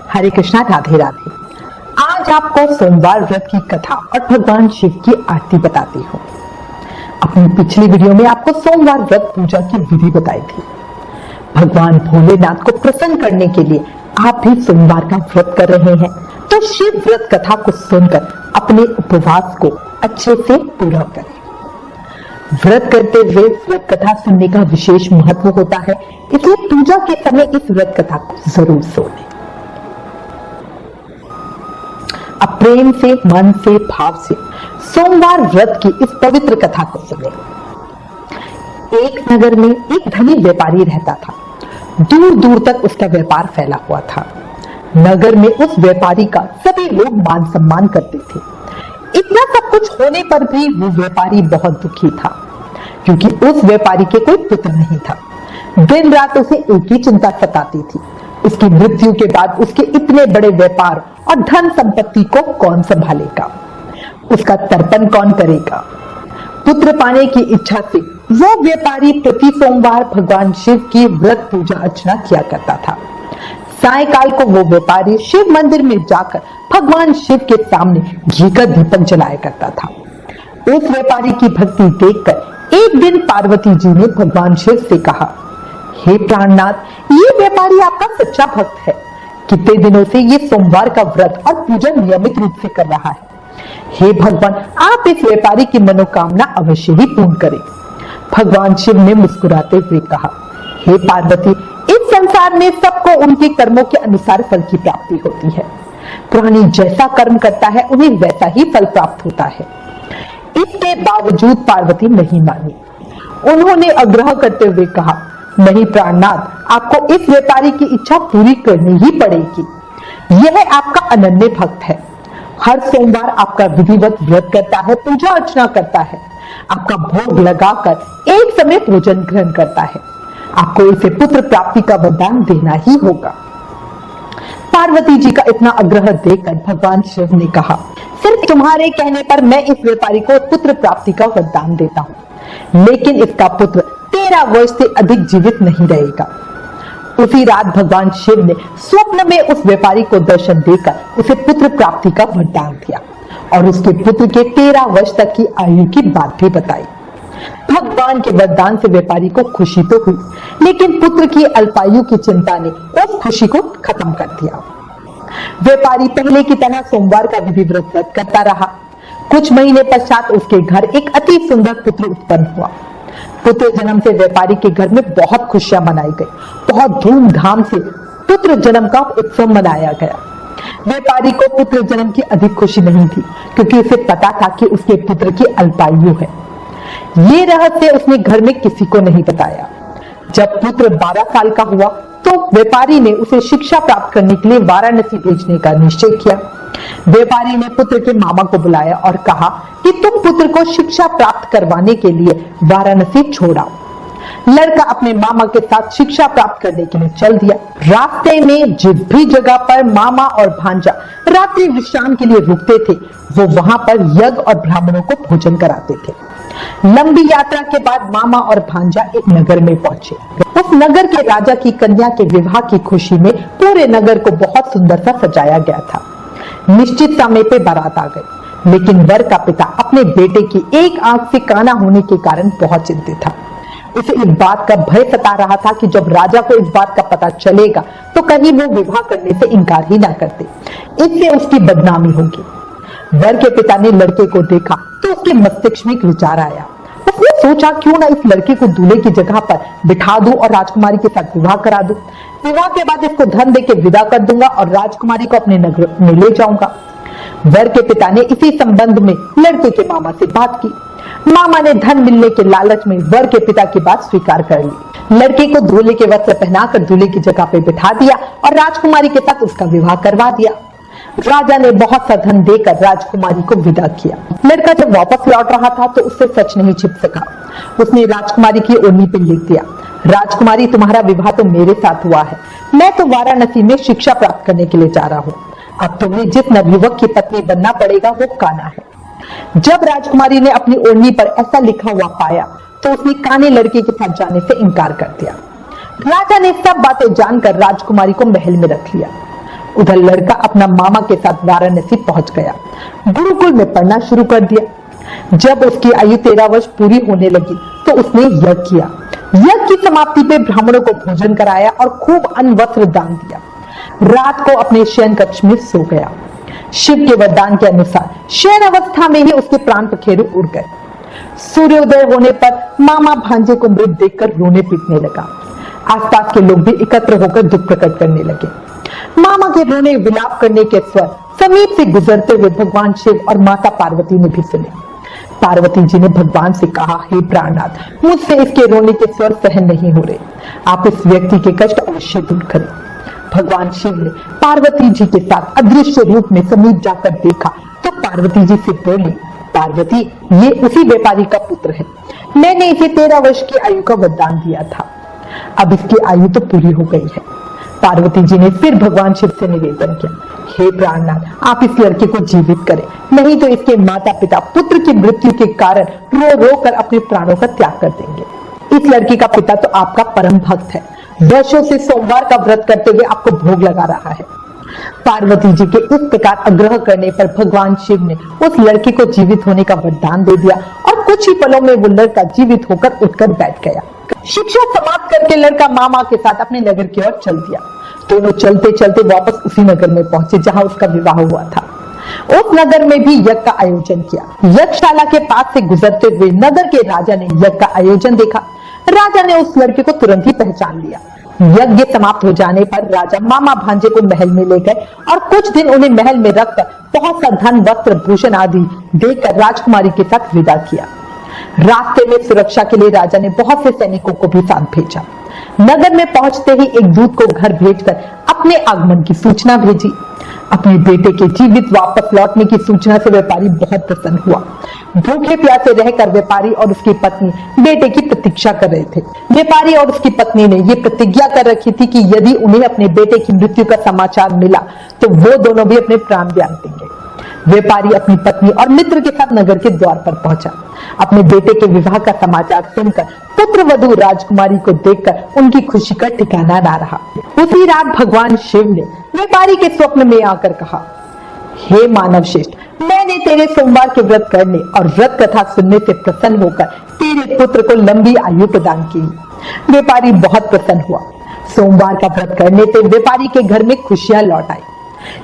हरे कृष्णा, राधे राधे। आज आपको सोमवार व्रत की कथा और भगवान शिव की आरती बताती हूँ। अपनी पिछली वीडियो में आपको सोमवार व्रत पूजा की विधि बताई थी। भगवान भोलेनाथ को प्रसन्न करने के लिए आप भी सोमवार का व्रत कर रहे हैं, तो शिव व्रत कथा को सुनकर अपने उपवास को अच्छे से पूरा करें। व्रत करते हुए व्रत कथा सुनने का विशेष महत्व होता है, इसलिए पूजा के समय इस व्रत कथा को जरूर सुनें। अब प्रेम से, मन से, भाव से सोमवार व्रत की इस पवित्र कथा को सुने। एक नगर में एक धनी व्यापारी रहता था। दूर दूर तक उसका व्यापार फैला हुआ था। नगर में उस व्यापारी का सभी लोग मान सम्मान करते थे। इतना सब कुछ होने पर भी वो व्यापारी बहुत दुखी था, क्योंकि उस व्यापारी के कोई पुत्र नहीं था। दिन रात उसे एक ही चिंता सताती थी, उसकी मृत्यु के बाद उसके इतने बड़े व्यापार और धन संपत्ति को कौन संभालेगा, उसका तर्पण कौन करेगा। पुत्र पाने की इच्छा से वो व्यापारी प्रति सोमवार भगवान शिव की व्रत पूजा अर्चना किया करता था। सायकाल को वो व्यापारी शिव मंदिर में जाकर भगवान शिव के सामने घी का दीपक जलाया करता था। उस व्यापारी की भक्ति देखकर एक दिन पार्वती जी ने भगवान शिव से कहा, हे प्राणनाथ, ये व्यापारी आपका सच्चा भक्त है। कितने दिनों से ये सोमवार का व्रत और पूजा नियमित रूप से कर रहा है। हे भगवान, आप इस व्यापारी की मनोकामना अवश्य ही पूर्ण करें। भगवान शिव ने मुस्कुराते हुए कहा, हे पार्वती, इस संसार में सबको उनके कर्मों के अनुसार फल की प्राप्ति होती है। प्राणी जैसा कर्म करता है उन्हें वैसा ही फल प्राप्त होता है। इसके बावजूद पार्वती नहीं मानी। उन्होंने आग्रह करते हुए कहा, नहीं प्राणनाथ, आपको इस व्यापारी की इच्छा पूरी करनी ही पड़ेगी। यह आपका अनन्य भक्त है। हर सोमवार आपका विधिवत व्रत करता है, पूजा अर्चना करता है, आपका भोग लगाकर एक समय भोजन ग्रहण करता है। आपको इसे पुत्र प्राप्ति का वरदान देना ही होगा। पार्वती जी का इतना आग्रह देखकर भगवान शिव ने कहा, सिर्फ तुम्हारे कहने पर मैं इस व्यापारी को पुत्र प्राप्ति का वरदान देता हूँ, लेकिन इसका पुत्र 13 वर्ष से अधिक जीवित नहीं रहेगा। उसी रात भगवान शिव ने स्वप्न में उस व्यापारी को दर्शन देकर उसे पुत्र प्राप्ति का वरदान दिया और उसके पुत्र के 13 वर्ष तक की आयु की बात भी बताई। भगवान के वरदान से व्यापारी को खुशी तो हुई, लेकिन पुत्र की अल्पायु की चिंता ने उस खुशी को खत्म कर दिया। व्यापारी पहले की तरह सोमवार का विधि व्रत करता रहा। कुछ महीने पश्चात उसके घर एक अति सुंदर पुत्र उत्पन्न हुआ। पुत्र जन्म से व्यापारी के घर में बहुत खुशियां मनाई गई। बहुत धूमधाम से पुत्र जन्म का उत्सव मनाया गया। व्यापारी को पुत्र जन्म की अधिक खुशी नहीं थी, क्योंकि उसे पता था कि उसके पुत्र की अल्पायु है। ये रहस्य उसने घर में किसी को नहीं बताया। जब पुत्र 12 साल का हुआ तो व्यापारी ने उसे शिक्षा प्राप्त करने के लिए वाराणसी भेजने का निश्चय किया। व्यापारी ने पुत्र के मामा को बुलाया और कहा कि तुम पुत्र को शिक्षा प्राप्त करवाने के लिए वाराणसी छोड़ाओ। लड़का अपने मामा के साथ शिक्षा प्राप्त करने के लिए चल दिया। रास्ते में जिस भी जगह पर मामा और भांजा रात्रि विश्राम के लिए रुकते थे, वो वहां पर यज्ञ और ब्राह्मणों को भोजन कराते थे। लंबी यात्रा के बाद मामा और भांजा एक नगर में पहुंचे। उस नगर के राजा की कन्या के विवाह की खुशी में पूरे नगर को बहुत सुंदर सा सजाया गया था। निश्चित समय पे बारात आ गई, लेकिन वर का पिता अपने बेटे की एक आंख से काना होने के कारण बहुत चिंतित था। उसे इस बात का भय सता रहा था कि जब राजा को इस बात का पता चलेगा तो कहीं वो विवाह करने से इनकार ही ना करते, इससे उसकी बदनामी होगी। वर के पिता ने लड़के को देखा तो उसके मस्तिष्क में एक विचार आया। उसने सोचा, क्यों ना इस लड़के को दूल्हे की जगह पर बिठा दूं और राजकुमारी के साथ विवाह करा दूं। विवाह के बाद इसको धन देके विदा कर दूंगा और राजकुमारी को अपने नगर में ले जाऊंगा। वर के पिता ने इसी संबंध में लड़के के मामा से बात की। मामा ने धन मिलने के लालच में वर के पिता की बात स्वीकार कर ली। लड़के को दूल्हे के वस्त्र पहनाकर दूल्हे की जगह पे बिठा दिया और राजकुमारी के साथ उसका विवाह करवा दिया। राजा ने बहुत सा धन देकर राजकुमारी को विदा किया। लड़का जब वापस लौट रहा था तो उससे सच नहीं छिप सका। उसने राजकुमारी की ओढ़नी पे लिख दिया, राजकुमारी, तुम्हारा विवाह तो मेरे साथ हुआ है। मैं तो वाराणसी में शिक्षा प्राप्त करने के लिए जा रहा हूँ। अब तुम्हें जिस नवयुवक की पत्नी बनना पड़ेगा वो काना है। जब राजकुमारी ने अपनी ओढ़नी पर ऐसा लिखा हुआ पाया तो उसने काने लड़के के साथ जाने से इनकार कर दिया। राजा ने सब बातें जानकर राजकुमारी को महल में रख लिया। उधर लड़का अपना मामा के साथ वाराणसी पहुंच गया, गुरुकुल में पढ़ना शुरू कर दिया। जब उसकी आयु 13 वर्ष पूरी होने लगी तो उसने यज्ञ किया। यज्ञ की समाप्ति पे ब्राह्मणों को भोजन कराया और खूब अन्न वस्त्र दान दिया। रात को अपने शयन कक्ष में सो गया। शिव के वरदान के अनुसार शयन अवस्था में ही उसके प्राण पखेरु उड़ गए। सूर्योदय होने पर मामा भांजे को मृत देखकर रोने पीटने लगा। आसपास के लोग भी एकत्र होकर दुख प्रकट करने लगे। मामा के रोने विलाप करने के स्वर समीप से गुजरते हुए भगवान शिव और माता पार्वती ने भी सुने। पार्वती जी ने भगवान से कहा, हे प्राणनाथ, मुझसे इसके रोने के स्वर सहन नहीं हो रहे, आप इस व्यक्ति के कष्ट अवश्य दूर करें। भगवान शिव ने पार्वती जी के साथ अदृश्य रूप में समीप जाकर देखा तो पार्वती जी से बोली, पार्वती, ये उसी व्यापारी का पुत्र है, मैंने इसे 13 वर्ष की आयु का वरदान दिया था, अब इसकी आयु तो पूरी हो गई है। पार्वती जी ने फिर भगवान शिव से निवेदन किया, हे प्राणनाथ, आप इस लड़के को जीवित करें, नहीं तो इसके माता पिता पुत्र की मृत्यु के कारण रो रो कर अपने प्राणों का त्याग कर देंगे। इस लड़की का पिता तो आपका परम भक्त है, वर्षों से सोमवार का व्रत करते हुए आपको भोग लगा रहा है। पार्वती जी के इस प्रकार आग्रह करने पर भगवान शिव ने उस लड़के को जीवित होने का वरदान दे दिया और कुछ ही पलों में वो लड़का जीवित होकर उठकर बैठ गया। शिक्षा समाप्त करके लड़का मामा के साथ अपने नगर की ओर चल दिया। दोनों चलते चलते वापस उसी नगर में पहुंचे जहां उसका विवाह हुआ था। उस नगर में भी यज्ञ का आयोजन किया। यज्ञशाला के पास से गुजरते हुए नगर के राजा ने यज्ञ का आयोजन देखा। राजा ने उस लड़के को तुरंत ही पहचान लिया। यज्ञ समाप्त हो जाने पर राजा मामा भांजे को महल में ले गए और कुछ दिन उन्हें महल में रखकर बहुत सा धन, वस्त्र, भूषण आदि देकर राजकुमारी के साथ विदा किया। रास्ते में सुरक्षा के लिए राजा ने बहुत से सैनिकों को भी साथ भेजा। नगर में पहुंचते ही एक दूत को घर भेजकर अपने आगमन की सूचना भेजी। अपने बेटे के जीवित वापस लौटने की सूचना से व्यापारी बहुत प्रसन्न हुआ। भूखे प्यासे रहकर व्यापारी और उसकी पत्नी बेटे की प्रतीक्षा कर रहे थे। व्यापारी और उसकी पत्नी ने ये प्रतिज्ञा कर रखी थी कि यदि उन्हें अपने बेटे की मृत्यु का समाचार मिला तो वो दोनों भी अपने प्राण त्याग देंगे। व्यापारी अपनी पत्नी और मित्र के साथ नगर के द्वार पर पहुंचा। अपने बेटे के विवाह का समाचार सुनकर पुत्र वधू राजकुमारी को देखकर उनकी खुशी का ठिकाना ना रहा। उसी रात भगवान शिव ने व्यापारी के स्वप्न में आकर कहा, हे मानव श्रेष्ठ, मैंने तेरे सोमवार के व्रत करने और व्रत कथा सुनने से प्रसन्न होकर तेरे पुत्र को लंबी आयु प्रदान की। व्यापारी बहुत प्रसन्न हुआ। सोमवार का व्रत करने से व्यापारी के घर में खुशियां लौट आई।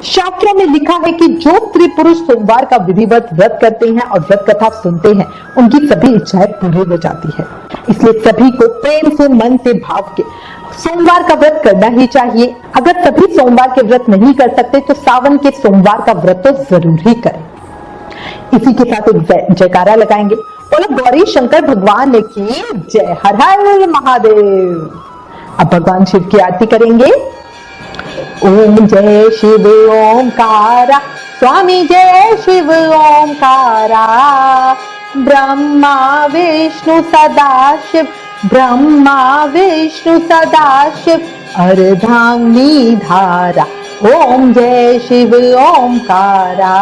शास्त्रों में लिखा है कि जो स्त्री पुरुष सोमवार का विधिवत व्रत करते हैं और व्रत कथा सुनते हैं, उनकी सभी इच्छाएं पूरी हो जाती है। इसलिए सभी को प्रेम से, मन से, भाव के सोमवार का व्रत करना ही चाहिए। अगर सभी सोमवार के व्रत नहीं कर सकते तो सावन के सोमवार का व्रत तो जरूर ही करें। इसी के साथ एक जयकारा लगाएंगे, बोलो गौरी शंकर भगवान की जय। हर हर महादेव। अब भगवान शिव की आरती करेंगे। ओम जय शिव ओंकारा, स्वामी जय शिव ओंकारा, ब्रह्मा विष्णु सदाशिव, ब्रह्मा विष्णु सदाशिव, अर्धांगिनी धारा। ओम जय शिव ओंकारा,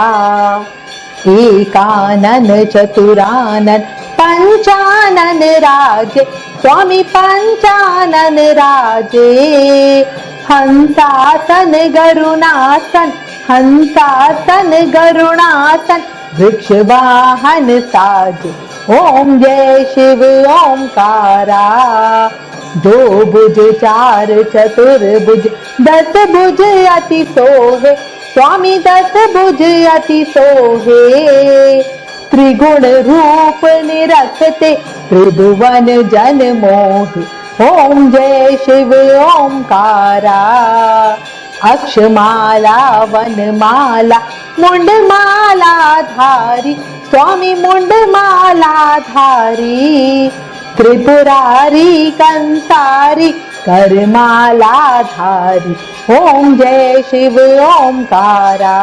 एकानन चतुरानन पंचानन राजे, स्वामी पंचानन राजे, हंसासन गरुणासन, हंसासन गरुणासन, वृक्ष वाहन साजे। ओम जय शिव ओंकारा, दो भुज चार चतुर्भुज, 10 भुज अति सोहे, स्वामी 10 भुज अति सोहे, त्रिगुण रूप निरखते, त्रिभुवन जन मोहे। ओम जय शिव ओंकारा, अक्षमाला वनमाला, मुंडमाला धारी, स्वामी मुंडमाला धारी, त्रिपुरारी कंसारी, करमाला धारी। ओम जय शिव ओंकारा,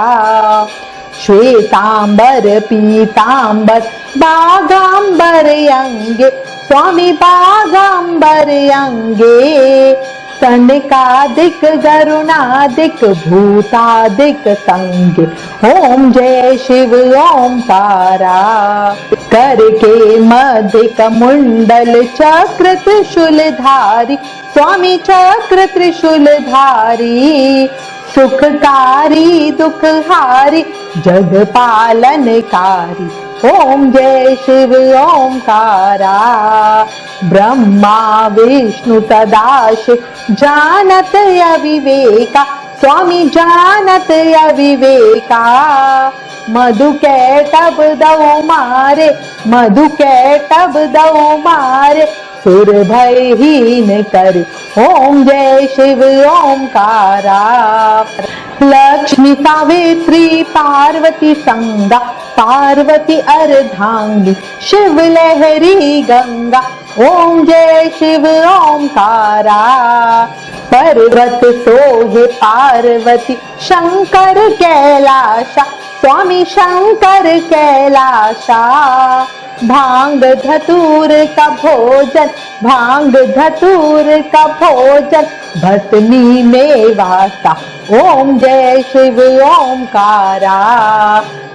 श्वेतांबर पीतांबर, बागांबर अंगे, स्वामी बागांबर अंगे, सनकादिक गरुणादिक भूतादिक संगे। ओम जय शिव ओंकारा, करके मदिक मुंडल चक्र त्रिशूल धारी, स्वामी चक्र त्रिशूल धारी, सुखकारी दुखहारी जग पालनकारी। ओम जय शिव ओंकारा। ब्रह्मा विष्णु सदाशिव जानत अविवेका, स्वामी जानत अविवेका। मधु के तब दऊ मारे, मधु के तब दऊ मारे, सुर भयहीन करे। ओम जय शिव ओंकारा। लक्ष्मी सावित्री पार्वती संगा, पार्वती अर्धांगी, शिव लहरी गंगा। ओम जय शिव ओंकारा। पर्वत सोहे पार्वती, शंकर कैलाशा, स्वामी शंकर कैलाशा। भांग धतूर का भोजन, भांग धतूर का भोजन, भस्मी में वासा। ओम जय शिव ओंकारा।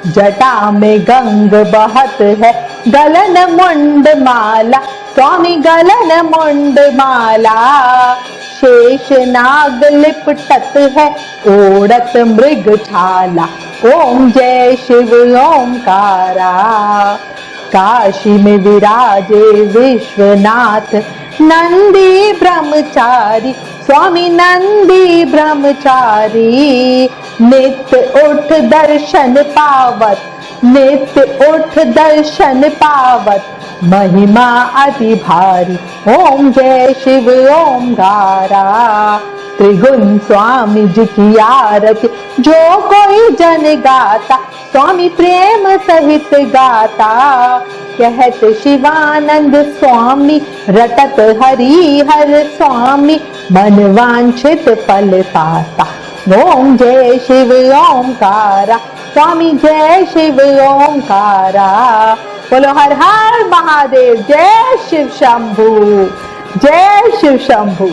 जटा में गंग बहत है, गलन मुंड माला, स्वामी गलन मुंड माला। शेष नाग लिपटत है, ओढ़त मृग छाला। ओम जय शिव ओंकारा। काशी में विराजे विश्वनाथ, नंदी ब्रह्मचारी, स्वामी नंदी ब्रह्मचारी। नित्य उठ दर्शन पावत, नित्य उठ दर्शन पावत, महिमा अति भारी। ओम जय शिव ओंकारा। त्रिगुण स्वामी जी की आरती, जो कोई जन गाता, स्वामी प्रेम सहित गाता। कहत शिवानंद स्वामी, रटत हरि हर स्वामी, मन वांछित फल पाता। ओम जय शिव ओंकारा। स्वामी जय शिव ओंकारा। बोलो हर हर महादेव। जय शिव शंभू, जय शिव शंभू।